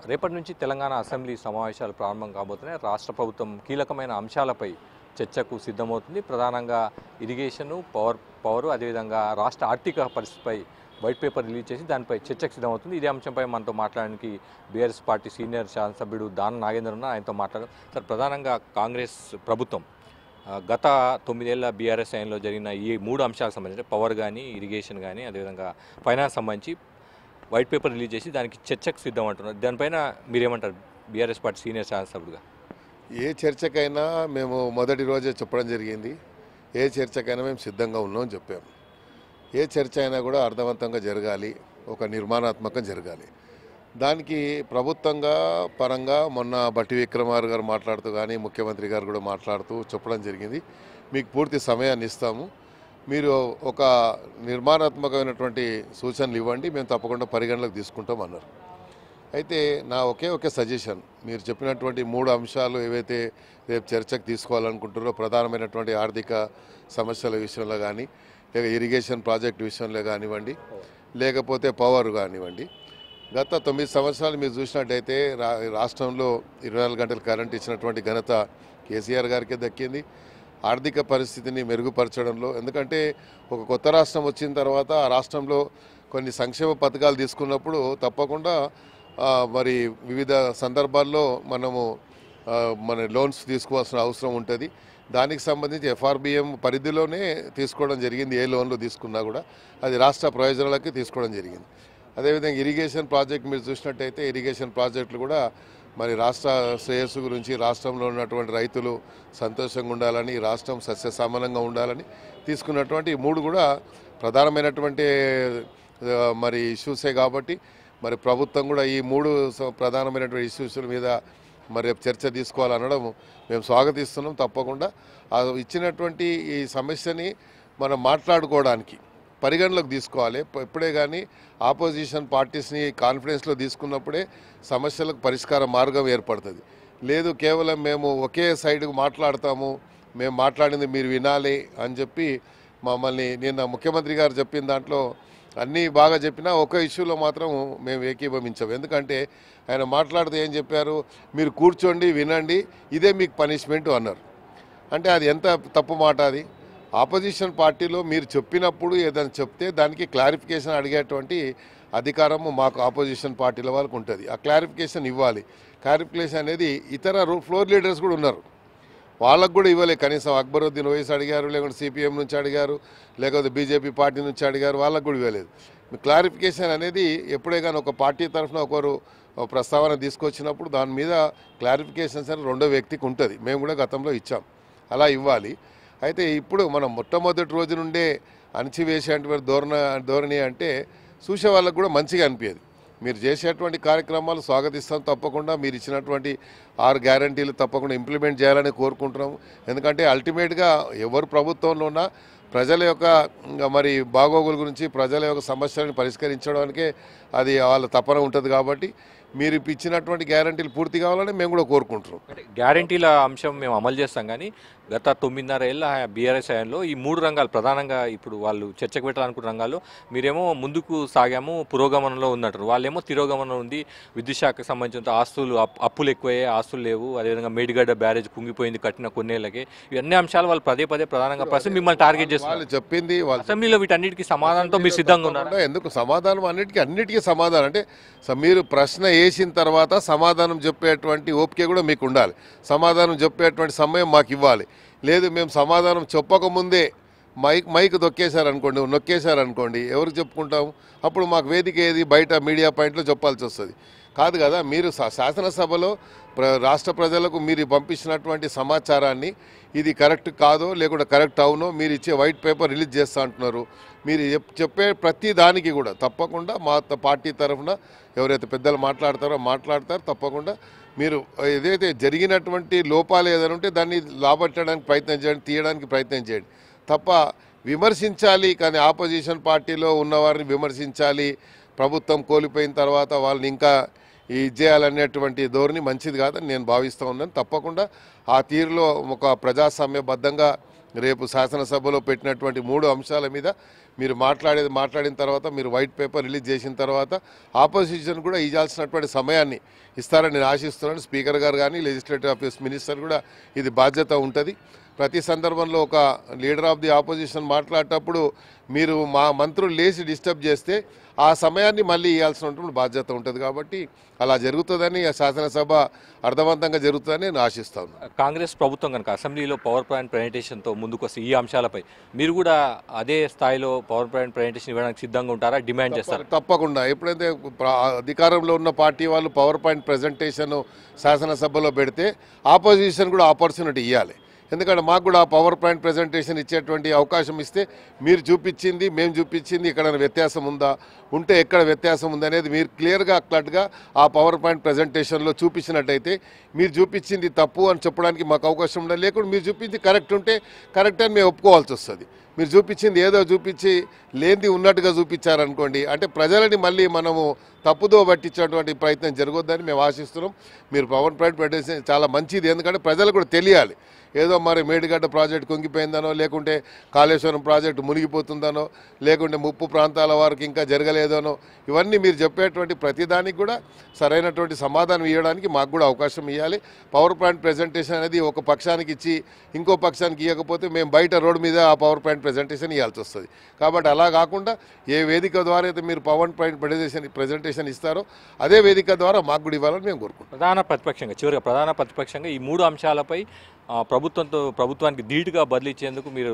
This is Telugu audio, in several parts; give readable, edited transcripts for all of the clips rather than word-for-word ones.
రేపటి నుంచి తెలంగాణ అసెంబ్లీ సమావేశాలు ప్రారంభం కాబోతున్నాయి. రాష్ట్ర ప్రభుత్వం కీలకమైన అంశాలపై చర్చకు సిద్ధమవుతుంది. ప్రధానంగా ఇరిగేషను, పవరు అదేవిధంగా రాష్ట్ర ఆర్థిక పరిస్థితిపై వైట్ పేపర్ రిలీజ్ చేసి దానిపై చర్చకు సిద్ధమవుతుంది. ఇదే అంశంపై మనతో మాట్లాడడానికి బీఆర్ఎస్ పార్టీ సీనియర్ శాసనసభ్యుడు దాన నాగేందర్ ఉన్నారు. ఆయనతో మాట్లాడారు. సార్, ప్రధానంగా కాంగ్రెస్ ప్రభుత్వం గత 9 ఏళ్ల బీఆర్ఎస్ హయాంలో జరిగిన ఈ 3 అంశాలకు సంబంధించి పవర్ కానీ, ఇరిగేషన్ కానీ, అదేవిధంగా ఫైనాన్స్ సంబంధించి వైట్ పేపర్ రిలీజ్ చేసి దానికి చర్చకు సిద్ధం అంటున్నారు. దానిపైన మీరేమంటారు బీఆర్ఎస్ పార్టీ సీనియర్ శాసనసభ్యుడుగా? ఏ చర్చకైనా మేము మొదటి రోజే చెప్పడం జరిగింది. ఏ చర్చకైనా మేము సిద్ధంగా ఉన్నామని చెప్పాము. ఏ చర్చ అయినా కూడా అర్థవంతంగా జరగాలి, ఒక నిర్మాణాత్మకంగా జరగాలి. దానికి ప్రభుత్వంగా పరంగా మొన్న బట్టి విక్రమార్ గారు మాట్లాడుతూ కానీ ముఖ్యమంత్రి గారు కూడా మాట్లాడుతూ చెప్పడం జరిగింది. మీకు పూర్తి సమయాన్ని ఇస్తాము, మీరు ఒక నిర్మాణాత్మకమైనటువంటి సూచనలు ఇవ్వండి, మేము తప్పకుండా పరిగణలోకి తీసుకుంటాం అన్నారు. అయితే నా ఒకే సజెషన్, మీరు చెప్పినటువంటి 3 అంశాలు ఏవైతే రేపు చర్చకు తీసుకోవాలనుకుంటారో ప్రధానమైనటువంటి ఆర్థిక సమస్యల విషయంలో కానీ, లేక ఇరిగేషన్ ప్రాజెక్ట్ విషయంలో కానివ్వండి, లేకపోతే పవర్ కానివ్వండి, గత 9 సంవత్సరాలు మీరు చూసినట్టయితే రాష్ట్రంలో 24 గంటలు కరెంట్ ఇచ్చినటువంటి ఘనత కేసీఆర్ గారికే దక్కింది. ఆర్థిక పరిస్థితిని మెరుగుపరచడంలో, ఎందుకంటే ఒక కొత్త రాష్ట్రం వచ్చిన తర్వాత ఆ రాష్ట్రంలో కొన్ని సంక్షేమ పథకాలు తీసుకున్నప్పుడు తప్పకుండా మరి వివిధ సందర్భాల్లో మనము మన లోన్స్ తీసుకోవాల్సిన అవసరం ఉంటుంది. దానికి సంబంధించి ఎఫ్ఆర్బిఎం పరిధిలోనే తీసుకోవడం జరిగింది. ఏ లోన్లు తీసుకున్నా కూడా అది రాష్ట్ర ప్రయోజనాలకి తీసుకోవడం జరిగింది. అదేవిధంగా ఇరిగేషన్ ప్రాజెక్ట్ మీరు చూసినట్టయితే ఇరిగేషన్ ప్రాజెక్టులు కూడా మరి రాష్ట్ర శ్రేయస్సు గురించి, రాష్ట్రంలో ఉన్నటువంటి రైతులు సంతోషంగా ఉండాలని, రాష్ట్రం సస్యశ్యామలంగా ఉండాలని తీసుకున్నటువంటి 3 కూడా ప్రధానమైనటువంటి మరి ఇష్యూసే. కాబట్టి మరి ప్రభుత్వం కూడా ఈ 3 ప్రధానమైనటువంటి ఇష్యూస్ల మీద మరి చర్చ తీసుకోవాలనడం మేము స్వాగతిస్తున్నాం. తప్పకుండా ఇచ్చినటువంటి ఈ సమస్యని మనం మాట్లాడుకోవడానికి పరిగణలోకి తీసుకోవాలి. ఇప్పుడే కానీ ఆపోజిషన్ పార్టీస్ని కాన్ఫిడెన్స్లో తీసుకున్నప్పుడే సమస్యలకు పరిష్కార మార్గం ఏర్పడుతుంది. లేదు కేవలం మేము ఒకే సైడ్కు మాట్లాడతాము, మేము మాట్లాడింది మీరు వినాలి అని చెప్పి మమ్మల్ని నిన్న ముఖ్యమంత్రి గారు చెప్పిన దాంట్లో అన్నీ బాగా చెప్పినా ఒక ఇష్యూలో మాత్రం మేము ఏకీభవించాము. ఎందుకంటే ఆయన మాట్లాడితే ఏం చెప్పారు, మీరు కూర్చోండి వినండి, ఇదే మీకు పనిష్మెంట్ అన్నారు. అంటే అది ఎంత తప్పు మాట. అది ఆపోజిషన్ పార్టీలో మీరు చెప్పినప్పుడు ఏదైనా చెప్తే దానికి క్లారిఫికేషన్ అడిగేటువంటి అధికారము మాకు ఆపోజిషన్ పార్టీల వాళ్ళకు ఉంటుంది. ఆ క్లారిఫికేషన్ ఇవ్వాలి. క్లారిఫికేషన్ అనేది ఇతర ఫ్లోర్ లీడర్స్ కూడా ఉన్నారు, వాళ్ళకు కూడా ఇవ్వలే. కనీసం అక్బరుద్దీన్ ఓవైసీ అడిగారు, లేకుంటే సిపిఎం నుంచి అడిగారు, లేకపోతే బీజేపీ పార్టీ నుంచి అడిగారు, వాళ్ళకు కూడా ఇవ్వలేదు. క్లారిఫికేషన్ అనేది ఎప్పుడే కానీ ఒక పార్టీ తరఫున ఒకరు ప్రస్తావన తీసుకొచ్చినప్పుడు దాని మీద క్లారిఫికేషన్స్ అనేది రెండో వ్యక్తికి ఉంటుంది. మేము కూడా గతంలో ఇచ్చాం, అలా ఇవ్వాలి. అయితే ఇప్పుడు మనం మొట్టమొదటి రోజు నుండే అణచివేసేటువంటి ధోరణి అంటే చూసే వాళ్ళకు కూడా మంచిగా అనిపించేది. మీరు చేసేటువంటి కార్యక్రమాలు స్వాగతిస్తాం. తప్పకుండా మీరు ఇచ్చినటువంటి 6 గ్యారంటీలు తప్పకుండా ఇంప్లిమెంట్ చేయాలని కోరుకుంటున్నాము. ఎందుకంటే అల్టిమేట్గా ఎవరు ప్రభుత్వంలో ఉన్నా ప్రజల యొక్క మరి బాగోగుల గురించి, ప్రజల యొక్క సమస్యలను పరిష్కరించడానికే అది వాళ్ళ తపన ఉంటుంది. కాబట్టి మీరు ఇచ్చినటువంటి గ్యారంటీలు పూర్తి కావాలని మేము కూడా కోరుకుంటున్నాం. అంటే గ్యారంటీల అంశం మేము అమలు చేస్తాం, కానీ గత 9.5 ఏళ్ల బీఆర్ఎస్ హయాంలో ఈ 3 రంగాలు ప్రధానంగా ఇప్పుడు వాళ్ళు చర్చకు పెట్టాలనుకున్న రంగాల్లో మీరేమో ముందుకు సాగాము, పురోగమనంలో ఉన్నట్టు, వాళ్ళేమో తిరోగమనం ఉంది. విద్యుత్ శాఖకు సంబంధించిన ఆస్తులు అప్పులు ఎక్కువయ్యాయి, ఆస్తులు లేవు. అదేవిధంగా మేడిగడ్డ బ్యారేజ్ కుంగిపోయింది కట్టిన కొన్నేళ్ళకి. ఇవన్నీ అంశాలు వాళ్ళు పదే ప్రధానంగా ప్రశ్న మిమ్మల్ని టార్గెట్ చేస్తున్నారు. వాళ్ళు చెప్పింది అసెంబ్లీలో వీటన్నిటికీ సమాధానంతో మీరు సిద్ధంగా ఉన్నారు. ఎందుకు సమాధానం అన్నిటికీ సమాధానం అంటే మీరు ప్రశ్న వేసిన తర్వాత సమాధానం చెప్పేటువంటి ఓపిక కూడా మీకు ఉండాలి. సమాధానం చెప్పేటువంటి సమయం మాకు ఇవ్వాలి. లేదు మేము సమాధానం చెప్పకముందే మైక్ నొక్కేశారనుకోండి ఎవరికి చెప్పుకుంటాము? అప్పుడు మాకు వేదిక ఏది, బయట మీడియా పాయింట్లో చెప్పాల్సి వస్తుంది. కాదు కదా. మీరు శాసనసభలో రాష్ట్ర ప్రజలకు మీరు పంపించినటువంటి సమాచారాన్ని ఇది కరెక్ట్ కాదో లేకుంటే కరెక్ట్ అవునో మీరు ఇచ్చే వైట్ పేపర్ రిలీజ్ చేస్తా అంటున్నారు. మీరు చెప్పే ప్రతి దానికి కూడా తప్పకుండా మా పార్టీ తరఫున ఎవరైతే పెద్దలు మాట్లాడతారో తప్పకుండా మీరు ఏదైతే జరిగినటువంటి లోపాలు ఏదైనా ఉంటే దాన్ని లాభట్టడానికి ప్రయత్నం చేయండి, తీయడానికి ప్రయత్నం చేయండి తప్ప విమర్శించాలి. కానీ ఆపోజిషన్ పార్టీలో ఉన్నవారిని విమర్శించాలి, ప్రభుత్వం కోల్పోయిన తర్వాత వాళ్ళని ఇంకా చేయాలనేటువంటి ధోరణి మంచిది కాదని నేను భావిస్తూ ఉన్నాను. తప్పకుండా ఆ తీరులో ఒక ప్రజాస్వామ్యబద్ధంగా రేపు శాసనసభలో పెట్టినటువంటి 3 అంశాల మీద మీరు మాట్లాడిన తర్వాత మీరు వైట్ పేపర్ రిలీజ్ చేసిన తర్వాత ఆపోజిషన్ కూడా ఇవ్వాల్సినటువంటి సమయాన్ని ఇస్తారని నేను ఆశిస్తున్నాను. స్పీకర్ గారు కానీ లెజిస్లేటివ్ ఆఫీస్ మినిస్టర్ కూడా ఇది బాధ్యత ఉంటుంది. ప్రతి సందర్భంలో ఒక లీడర్ ఆఫ్ ది ఆపోజిషన్ మాట్లాడేటప్పుడు మీరు మా మంత్రులు లేచి డిస్టర్బ్ చేస్తే ఆ సమయాన్ని మళ్ళీ ఇవ్వాల్సినటువంటి బాధ్యత ఉంటుంది. కాబట్టి అలా జరుగుతుందని శాసనసభ అర్థవంతంగా జరుగుతుందని నేను ఆశిస్తాను. కాంగ్రెస్ ప్రభుత్వం కనుక అసెంబ్లీలో పవర్ పాయింట్ ప్రజెంటేషన్తో ముందుకు వస్తే ఈ అంశాలపై మీరు కూడా అదే స్థాయిలో పవర్ పాయింట్ ప్రజెంటేషన్ ఇవ్వడానికి సిద్ధంగా ఉంటారా, డిమాండ్ చేస్తారా? తప్పకుండా. ఎప్పుడైతే అధికారంలో ఉన్న పార్టీ వాళ్ళు పవర్ పాయింట్ ప్రజెంటేషన్ శాసనసభలో పెడితే ఆపోజిషన్ కూడా ఆపర్చునిటీ ఇవ్వాలి. ఎందుకంటే మాకు కూడా ఆ పవర్ పాయింట్ ప్రజెంటేషన్ ఇచ్చేటువంటి అవకాశం ఇస్తే మీరు చూపించింది మేము చూపించింది ఇక్కడ వ్యత్యాసం ఉందా, ఉంటే ఎక్కడ వ్యత్యాసం ఉంది అనేది మీరు క్లియర్గా క్లట్గా ఆ పవర్ పాయింట్ ప్రజెంటేషన్లో చూపించినట్టయితే మీరు చూపించింది తప్పు అని చెప్పడానికి మాకు అవకాశం ఉండదు. లేకుండా మీరు చూపించి కరెక్ట్ ఉంటే కరెక్ట్ అని మేము ఒప్పుకోవాల్సి వస్తుంది. మీరు చూపించింది ఏదో చూపించి లేనిది ఉన్నట్టుగా చూపించారనుకోండి, అంటే ప్రజలని మళ్ళీ మనము తప్పుదో పట్టించేటువంటి ప్రయత్నం జరగొద్దని మేము ఆశిస్తున్నాం. మీరు పవర్ పాయింట్ ప్రజెంటేషన్ చాలా మంచిది, ఎందుకంటే ప్రజలకు కూడా తెలియాలి. ఏదో మరి మేడిగడ్డ ప్రాజెక్టు కుంగిపోయిందనో, లేకుంటే కాళేశ్వరం ప్రాజెక్టు మునిగిపోతుందనో, లేకుంటే ముప్పు ప్రాంతాల వారికి ఇంకా జరగలేదనో, ఇవన్నీ మీరు చెప్పేటువంటి ప్రతిదానికి కూడా సరైనటువంటి సమాధానం ఇవ్వడానికి మాకు కూడా అవకాశం ఇవ్వాలి. పవర్ పాయింట్ ప్రజెంటేషన్ అనేది ఒక పక్షానికి ఇచ్చి ఇంకో పక్షానికి ఇవ్వకపోతే మేము బయట రోడ్డు మీద ఆ పవర్ పాయింట్ ప్రజెంటేషన్ ఇవ్వాల్సి వస్తుంది. కాబట్టి అలా కాకుండా ఏ వేదిక ద్వారా అయితే మీరు పవర్ పాయింట్ ప్రజెంటేషన్ ఇస్తారో అదే వేదిక ద్వారా మాకు కూడా ఇవ్వాలని మేము కోరుకుంటాం. ప్రధాన ప్రతిపక్షంగా ఈ 3 అంశాలపై ప్రభుత్వానికి ధీటుగా బదిలిచ్చేందుకు మీరు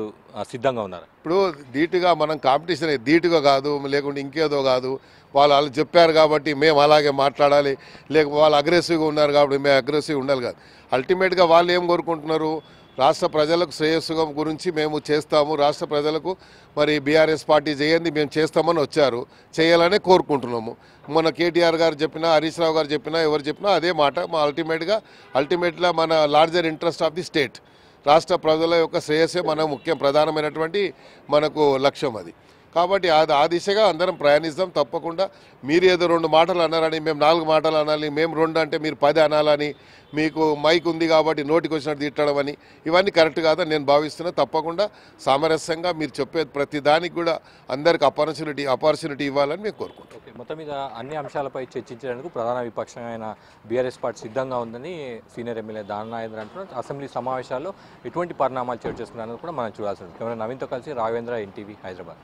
సిద్ధంగా ఉన్నారు. ఇప్పుడు ధీటుగా మనం కాంపిటీషన్ ధీటుగా కాదు, లేకుంటే ఇంకేదో కాదు. వాళ్ళు చెప్పారు కాబట్టి మేము అలాగే మాట్లాడాలి, లేకపోతే వాళ్ళు అగ్రెసివ్గా ఉన్నారు కాబట్టి మేము అగ్రెసివ్గా ఉండాలి కాదు. అల్టిమేట్గా వాళ్ళు ఏం కోరుకుంటున్నారు, రాష్ట్ర ప్రజలకు శ్రేయస్సు గురించి మేము చేస్తాము, రాష్ట్ర ప్రజలకు మరి బీఆర్ఎస్ పార్టీ చేయండి మేము చేస్తామని వచ్చారు, చేయాలనే కోరుకుంటున్నాము. మన కేటీఆర్ గారు చెప్పినా, హరీష్ రావు గారు చెప్పినా, ఎవరు చెప్పినా అదే మాట. మా అల్టిమేట్గా మన larger interest of the state, రాష్ట్ర ప్రజల యొక్క శ్రేయస్సే మన ముఖ్యం ప్రధానమైనటువంటి మనకు లక్ష్యం అది. కాబట్టి ఆ దిశగా అందరం ప్రయాణిస్తాం. తప్పకుండా మీరు ఏదో 2 మాటలు అన్నారని మేము 4 మాటలు అనాలి, మేము 2 అంటే మీరు 10 అనాలని, మీకు మైక్ ఉంది కాబట్టి నోటికి వచ్చినట్టు తిట్టడం అని, ఇవన్నీ కరెక్ట్ కాదని నేను భావిస్తున్నా. తప్పకుండా సామరస్యంగా మీరు చెప్పే ప్రతి దానికి కూడా అందరికి ఆపర్చునిటీ ఇవ్వాలని మేము కోరుకుంటాం. మొత్తం మీద అన్ని అంశాలపై చర్చించడానికి ప్రధాన విపక్షమైన బీఆర్ఎస్ పార్టీ సిద్ధంగా ఉందని సీనియర్ ఎమ్మెల్యే దాన నాగేంద్ర అంటున్నారు. అసెంబ్లీ సమావేశాల్లో ఎటువంటి పరిణామాలు చర్చిస్తున్నారని కూడా మనం చూడాల్సి ఉంటుంది. నవీన్తో కలిసి రాఘవేంద్ర, ఎన్టీవీ, హైదరాబాద్.